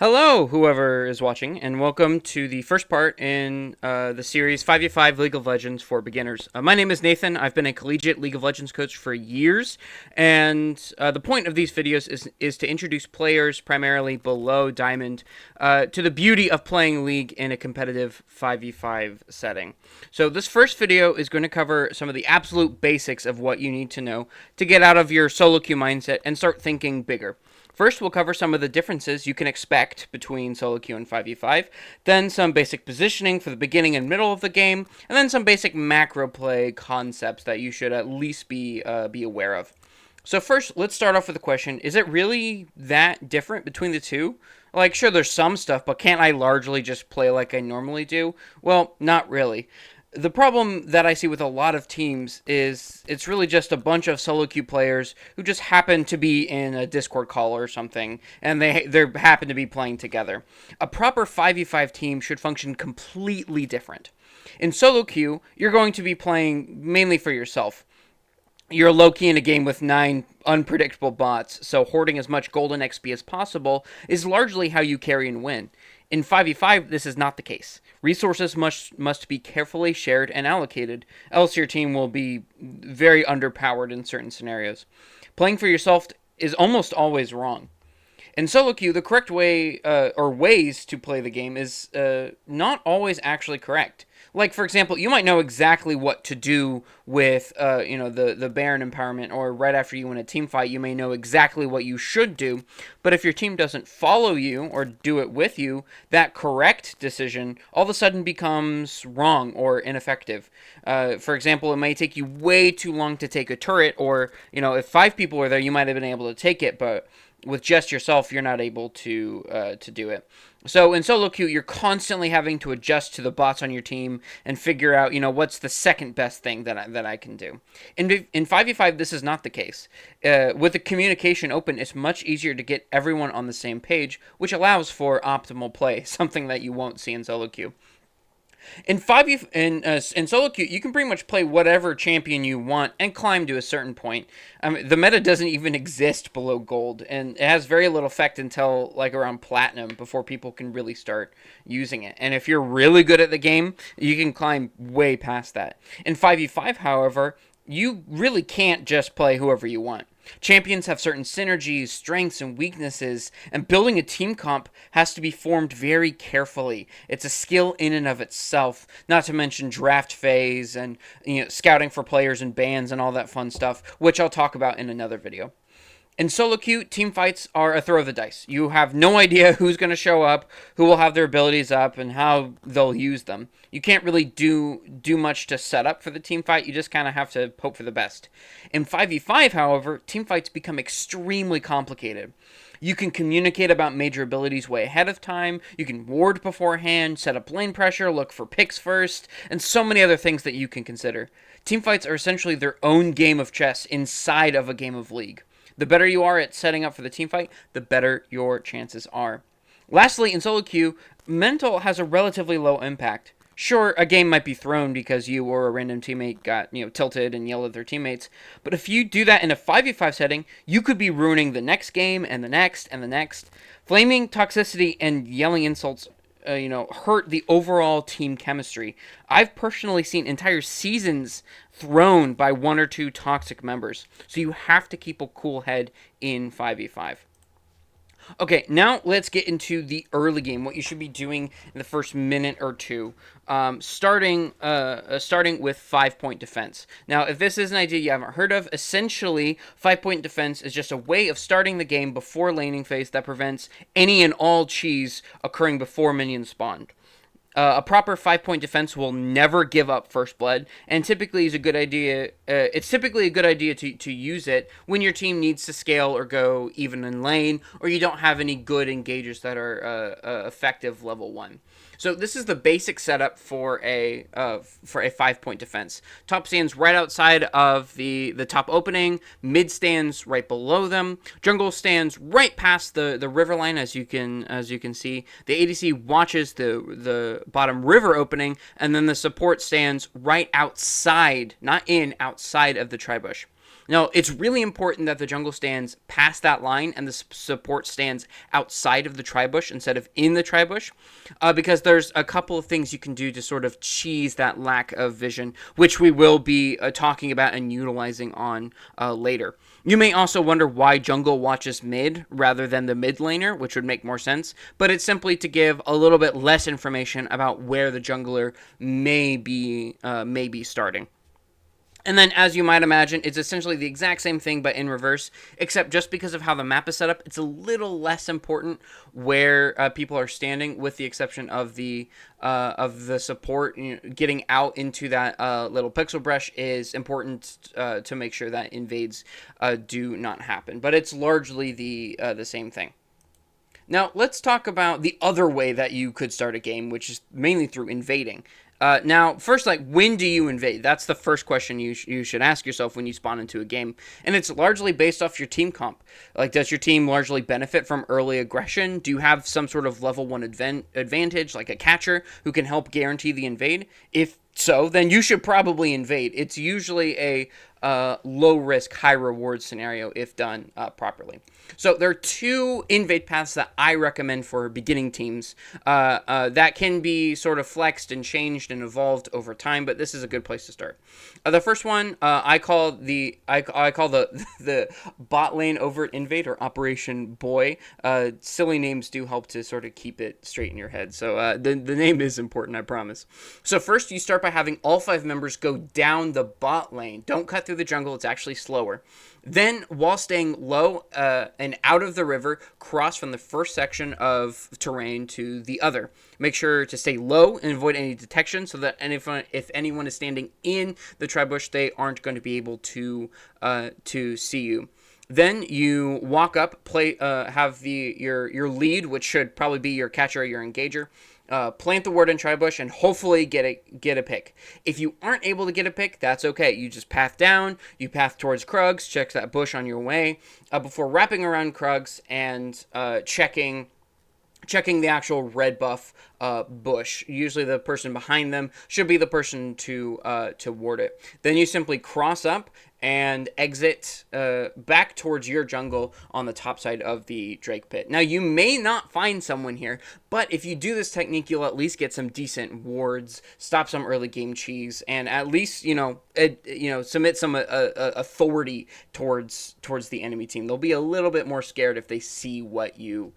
Hello, whoever is watching, and welcome to the first part in the series 5v5 League of Legends for Beginners. My name is Nathan. I've been a collegiate League of Legends coach for years, and the point of these videos is to introduce players primarily below Diamond to the beauty of playing League in a competitive 5v5 setting. So this first video is going to cover some of the absolute basics of what you need to know to get out of your solo queue mindset and start thinking bigger. First, we'll cover some of the differences you can expect between solo queue and 5v5, then some basic positioning for the beginning and middle of the game, and then some basic macro play concepts that you should at least be aware of. So first, let's start off with the question, is it really that different between the two? Like, sure, there's some stuff, but can't I largely just play like I normally do? Well, not really. The problem that I see with a lot of teams is it's really just a bunch of solo queue players who just happen to be in a Discord call or something, and they happen to be playing together. A proper 5v5 team should function completely different. In solo queue, you're going to be playing mainly for yourself. You're low-key in a game with 9 unpredictable bots, so hoarding as much golden XP as possible is largely how you carry and win. In 5v5, this is not the case. Resources must be carefully shared and allocated, else your team will be very underpowered in certain scenarios. Playing for yourself is almost always wrong. In solo queue, the correct way or ways to play the game is not always actually correct. Like, for example, you might know exactly what to do with, the Baron empowerment, or right after you win a team fight, you may know exactly what you should do. But if your team doesn't follow you or do it with you, that correct decision all of a sudden becomes wrong or ineffective. For example, it may take you way too long to take a turret, or, if 5 people were there, you might have been able to take it, but with just yourself, you're not able to do it. So in solo queue, you're constantly having to adjust to the bots on your team and figure out, what's the second best thing that I can do. In 5v5, this is not the case. With the communication open, it's much easier to get everyone on the same page, which allows for optimal play, something that you won't see in solo queue. In solo queue, you can pretty much play whatever champion you want and climb to a certain point. The meta doesn't even exist below gold, and it has very little effect until like around platinum before people can really start using it. And if you're really good at the game, you can climb way past that. In 5v5, however, you really can't just play whoever you want. Champions have certain synergies, strengths, and weaknesses, and building a team comp has to be formed very carefully. It's a skill in and of itself, not to mention draft phase and scouting for players and bans and all that fun stuff, which I'll talk about in another video. In solo queue, team fights are a throw of the dice. You have no idea who's going to show up, who will have their abilities up, and how they'll use them. You can't really do much to set up for the team fight. You just kind of have to hope for the best. In 5v5, however, team fights become extremely complicated. You can communicate about major abilities way ahead of time, you can ward beforehand, set up lane pressure, look for picks first, and so many other things that you can consider. Teamfights are essentially their own game of chess inside of a game of League. The better you are at setting up for the teamfight, the better your chances are. Lastly, in solo queue, mental has a relatively low impact. Sure, a game might be thrown because you or a random teammate got, tilted and yelled at their teammates, but if you do that in a 5v5 setting, you could be ruining the next game and the next and the next. Flaming toxicity and yelling insults hurt the overall team chemistry. I've personally seen entire seasons thrown by 1 or 2 toxic members. So you have to keep a cool head in 5v5. Okay, now let's get into the early game, what you should be doing in the first minute or two, starting with 5-point defense. Now, if this is an idea you haven't heard of, essentially, 5-point defense is just a way of starting the game before laning phase that prevents any and all cheese occurring before minions spawn. A proper 5-point defense will never give up first blood, and typically is a good idea. It's typically a good idea to use it when your team needs to scale or go even in lane, or you don't have any good engagers that are effective level 1. So this is the basic setup for a 5-point defense. Top stands right outside of the top opening. Mid stands right below them. Jungle stands right past the river line, as you can see. The ADC watches the bottom river opening, and then the support stands right outside, not in, outside of the tribush. Now, it's really important that the jungle stands past that line and the support stands outside of the tribush instead of in the tribush, because there's a couple of things you can do to sort of cheese that lack of vision, which we will be talking about and utilizing on later. You may also wonder why jungle watches mid rather than the mid laner, which would make more sense, but it's simply to give a little bit less information about where the jungler may be starting. And then, as you might imagine, it's essentially the exact same thing, but in reverse, except just because of how the map is set up, it's a little less important where people are standing, with the exception of the support. Getting out into that little pixel brush is important to make sure that invades do not happen. But it's largely the same thing. Now, let's talk about the other way that you could start a game, which is mainly through invading. Now, first, when do you invade? That's the first question you should ask yourself when you spawn into a game. And it's largely based off your team comp. Does your team largely benefit from early aggression? Do you have some sort of level 1 advantage, like a catcher, who can help guarantee the invade? If so, then you should probably invade. It's usually a low risk, high reward scenario if done properly. So there are 2 invade paths that I recommend for beginning teams that can be sort of flexed and changed and evolved over time, but this is a good place to start. The first one I call the bot lane overt invade, or Operation Boy. Silly names do help to sort of keep it straight in your head, so the name is important, I promise. So first you start by having all 5 members go down the bot lane. Don't cut through the jungle, it's actually slower. Then, while staying low and out of the river, cross from the first section of terrain to the other. Make sure to stay low and avoid any detection, so that if anyone is standing in the tribush, they aren't going to be able to see you. Then you walk up, have your lead, which should probably be your catcher or your engager. Plant the ward in tribush and hopefully get a pick. If you aren't able to get a pick, that's okay. You just path down, you path towards Krugs, check that bush on your way before wrapping around Krugs and checking the actual red buff bush. Usually the person behind them should be the person to ward it. Then you simply cross up and exit back towards your jungle on the top side of the Drake Pit. Now, you may not find someone here, but if you do this technique, you'll at least get some decent wards, stop some early game cheese, and at least submit some authority towards the enemy team. They'll be a little bit more scared if they see what you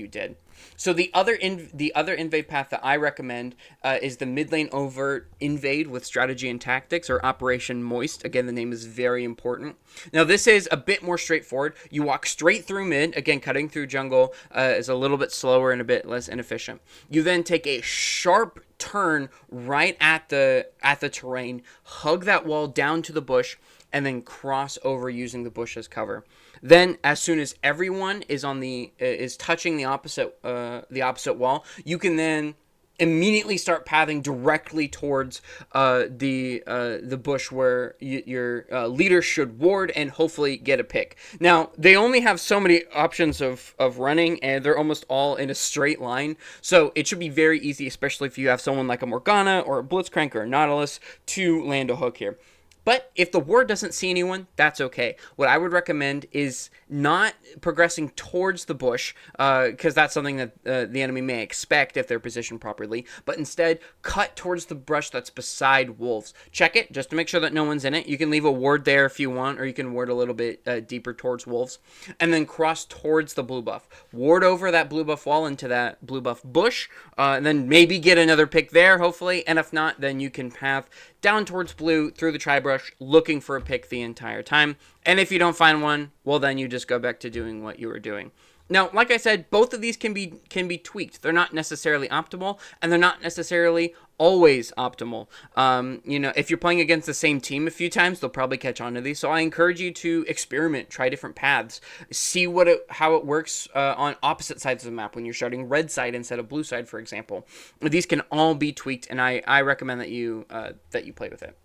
did. So the other invade path that I recommend is the mid lane overt invade with strategy and tactics, or Operation Moist. Again, the name is very important. Now, this is a bit more straightforward. You walk straight through mid. Again, cutting through jungle is a little bit slower and a bit less inefficient. You then take a sharp turn right at the terrain, hug that wall down to the bush, and then cross over using the bush as cover. Then, as soon as everyone is touching the opposite wall, you can then immediately start pathing directly towards the bush where your leader should ward and hopefully get a pick. Now, they only have so many options of running, and they're almost all in a straight line, so it should be very easy, especially if you have someone like a Morgana or a Blitzcrank or a Nautilus, to land a hook here. But if the ward doesn't see anyone, that's okay. What I would recommend is not progressing towards the bush, because that's something that the enemy may expect if they're positioned properly, but instead cut towards the brush that's beside wolves. Check it just to make sure that no one's in it. You can leave a ward there if you want, or you can ward a little bit deeper towards wolves, and then cross towards the blue buff. Ward over that blue buff wall into that blue buff bush, and then maybe get another pick there, hopefully, and if not, then you can path down towards blue through the tri-brush, looking for a pick the entire time. And if you don't find one, well, then you just go back to doing what you were doing. Now, like I said, both of these can be tweaked. They're not necessarily optimal, and they're not necessarily always optimal. If you're playing against the same team a few times, they'll probably catch on to these. So I encourage you to experiment, try different paths, see how it works on opposite sides of the map when you're starting red side instead of blue side, for example. These can all be tweaked, and I recommend that you play with it.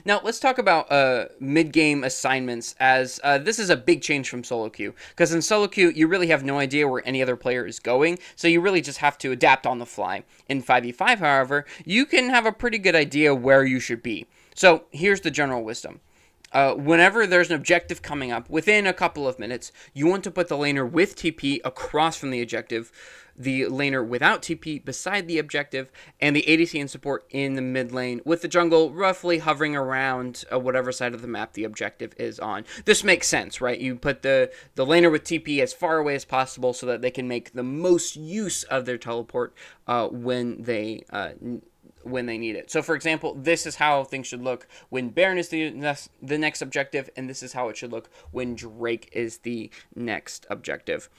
Now, let's talk about mid-game assignments, as this is a big change from solo queue. Because in solo queue, you really have no idea where any other player is going, so you really just have to adapt on the fly. In 5v5, however, you can have a pretty good idea where you should be. So, here's the general wisdom. Whenever there's an objective coming up, within a couple of minutes, you want to put the laner with TP across from the objective, the laner without TP beside the objective, and the ADC and support in the mid lane, with the jungle roughly hovering around whatever side of the map the objective is on. This makes sense, right? You put the laner with TP as far away as possible so that they can make the most use of their teleport when they need it. So, for example, this is how things should look when Baron is the next objective, and this is how it should look when Drake is the next objective.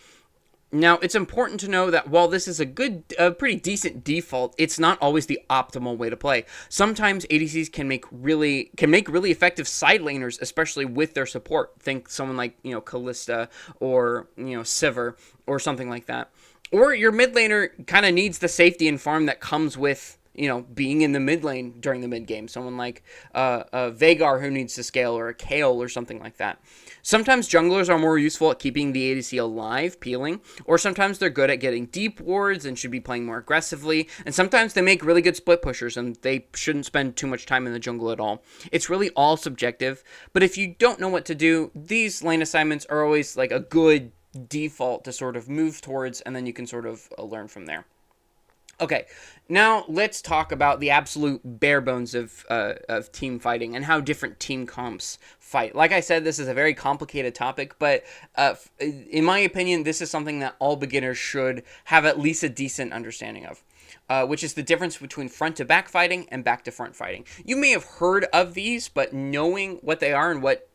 Now, it's important to know that while this is a pretty decent default, it's not always the optimal way to play. Sometimes ADCs can make really effective side laners, especially with their support. Think someone like, Kalista or, Sivir or something like that. Or your mid laner kind of needs the safety and farm that comes with being in the mid lane during the mid game. Someone like Veigar who needs to scale, or a Kayle or something like that. Sometimes junglers are more useful at keeping the ADC alive, peeling, or sometimes they're good at getting deep wards and should be playing more aggressively, and sometimes they make really good split pushers and they shouldn't spend too much time in the jungle at all. It's really all subjective, but if you don't know what to do, these lane assignments are always like a good default to sort of move towards, and then you can sort of learn from there. Okay, now let's talk about the absolute bare bones of team fighting and how different team comps fight. Like I said, this is a very complicated topic, but in my opinion, this is something that all beginners should have at least a decent understanding of. Which is the difference between front-to-back fighting and back-to-front fighting. You may have heard of these, but knowing what they are and what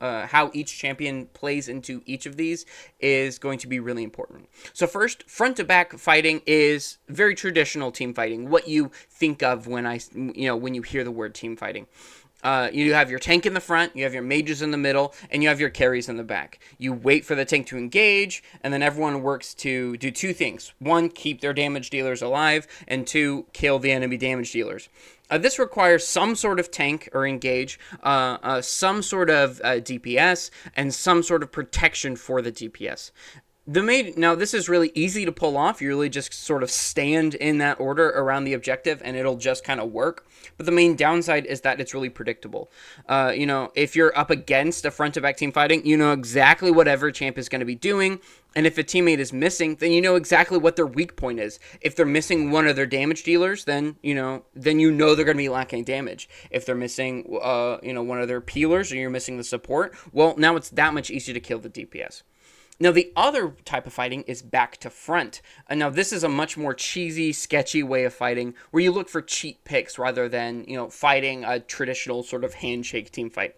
how each champion plays into each of these is going to be really important. So first, front-to-back fighting is very traditional team fighting. What you think of when when you hear the word team fighting. You have your tank in the front, you have your mages in the middle, and you have your carries in the back. You wait for the tank to engage, and then everyone works to do two things. One, keep their damage dealers alive, and two, kill the enemy damage dealers. This requires some sort of tank or engage, some sort of DPS, and some sort of protection for the DPS. Now, this is really easy to pull off. You really just sort of stand in that order around the objective, and it'll just kind of work. But the main downside is that it's really predictable. If you're up against a front-to-back team fighting, you know exactly what every champ is going to be doing. And if a teammate is missing, then you know exactly what their weak point is. If they're missing one of their damage dealers, then you know they're going to be lacking damage. If they're missing, one of their peelers, or you're missing the support, well, now it's that much easier to kill the DPS. Now, the other type of fighting is back to front. And now, this is a much more cheesy, sketchy way of fighting, where you look for cheat picks rather than, fighting a traditional sort of handshake team fight.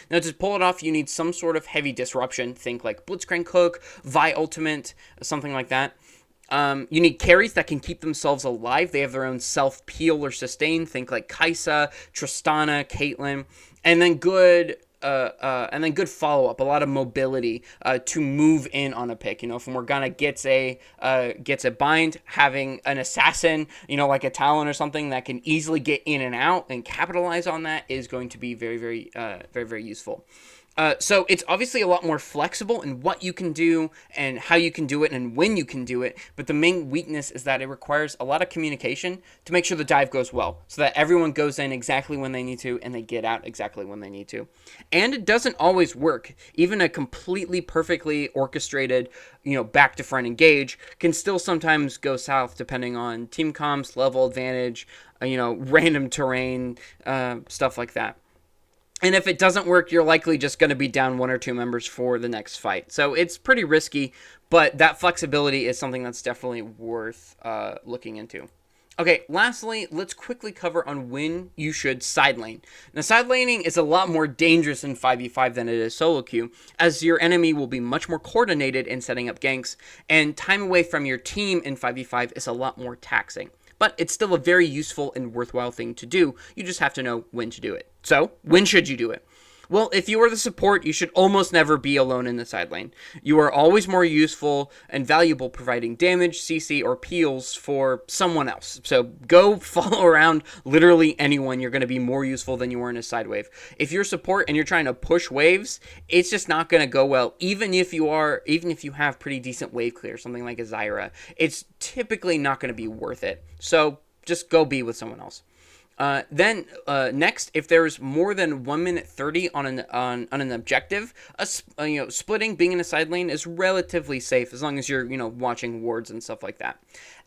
Now, to pull it off, you need some sort of heavy disruption. Think like Blitzcrank Hook, Vi Ultimate, something like that. You need carries that can keep themselves alive. They have their own self-peel or sustain. Think like Kai'Sa, Tristana, Caitlyn. And then good follow-up, a lot of mobility to move in on a pick. If Morgana gets a bind, having an assassin, like a Talon or something that can easily get in and out and capitalize on that is going to be very, very, very, very useful. So it's obviously a lot more flexible in what you can do and how you can do it and when you can do it, but the main weakness is that it requires a lot of communication to make sure the dive goes well, so that everyone goes in exactly when they need to and they get out exactly when they need to. And it doesn't always work. Even a completely perfectly orchestrated, back to front engage can still sometimes go south depending on team comps, level advantage, random terrain, stuff like that. And if it doesn't work, you're likely just going to be down one or two members for the next fight. So it's pretty risky, but that flexibility is something that's definitely worth looking into. Okay, lastly, let's quickly cover on when you should side lane. Now, side laning is a lot more dangerous in 5v5 than it is solo queue, as your enemy will be much more coordinated in setting up ganks, and time away from your team in 5v5 is a lot more taxing. But it's still a very useful and worthwhile thing to do. You just have to know when to do it. So, when should you do it? Well, if you are the support, you should almost never be alone in the side lane. You are always more useful and valuable providing damage, CC, or peels for someone else. So go follow around literally anyone. You're going to be more useful than you are in a side wave. If you're support and you're trying to push waves, it's just not going to go well. Even if you have pretty decent wave clear, something like a Zyra, it's typically not going to be worth it. So just go be with someone else. Then next, if there's more than 1 minute 30 on an objective, splitting, being in a side lane is relatively safe as long as you're watching wards and stuff like that.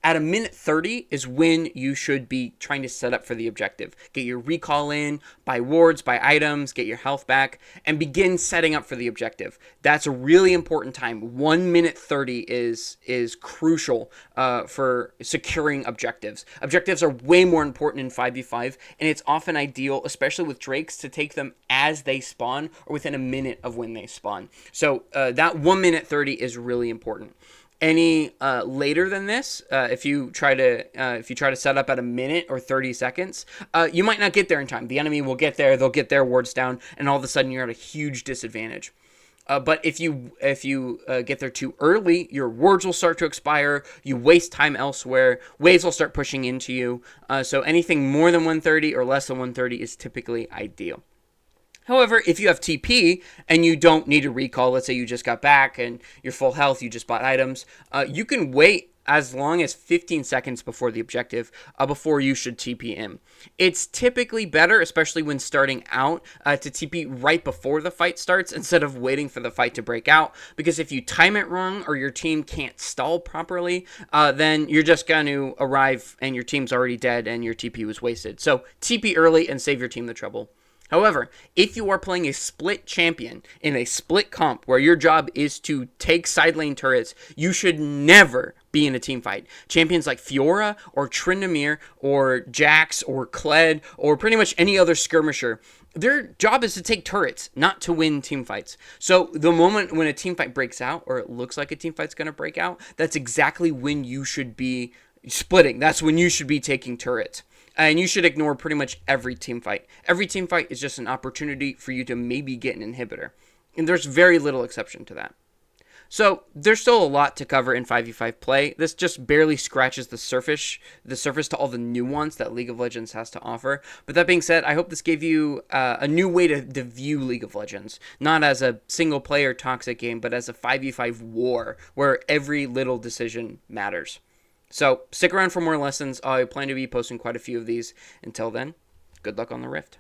At a minute 30 is when you should be trying to set up for the objective. Get your recall in, buy wards, buy items, get your health back, and begin setting up for the objective. That's a really important time. 1 minute 30 is crucial for securing objectives. Objectives are way more important in 5v5, and it's often ideal, especially with Drakes, to take them as they spawn or within a minute of when they spawn. So that 1 minute 30 is really important. Any later than this, if you try to set up at a minute or 30 seconds, you might not get there in time. The enemy will get there, they'll get their wards down, and all of a sudden you're at a huge disadvantage. But if you get there too early, your wards will start to expire. You waste time elsewhere. Waves will start pushing into you. So anything more than 130 or less than 130 is typically ideal. However, if you have TP and you don't need a recall, let's say you just got back and you're full health, you just bought items, you can wait as long as 15 seconds before the objective, before you should TP in. It's typically better, especially when starting out, to TP right before the fight starts instead of waiting for the fight to break out, because if you time it wrong or your team can't stall properly, then you're just going to arrive and your team's already dead and your TP was wasted. So TP early and save your team the trouble. However, if you are playing a split champion in a split comp where your job is to take side lane turrets, you should never be in a team fight. Champions like Fiora or Tryndamere or Jax or Kled or pretty much any other skirmisher, their job is to take turrets, not to win team fights. So the moment when a team fight breaks out, or it looks like a team fight's going to break out, that's exactly when you should be splitting. That's when you should be taking turrets. And you should ignore pretty much every team fight. Every team fight is just an opportunity for you to maybe get an inhibitor. And there's very little exception to that. So there's still a lot to cover in 5v5 play. This just barely scratches the surface to all the nuance that League of Legends has to offer. But that being said, I hope this gave you a new way to view League of Legends. Not as a single-player toxic game, but as a 5v5 war where every little decision matters. So stick around for more lessons. I plan to be posting quite a few of these. Until then, good luck on the Rift.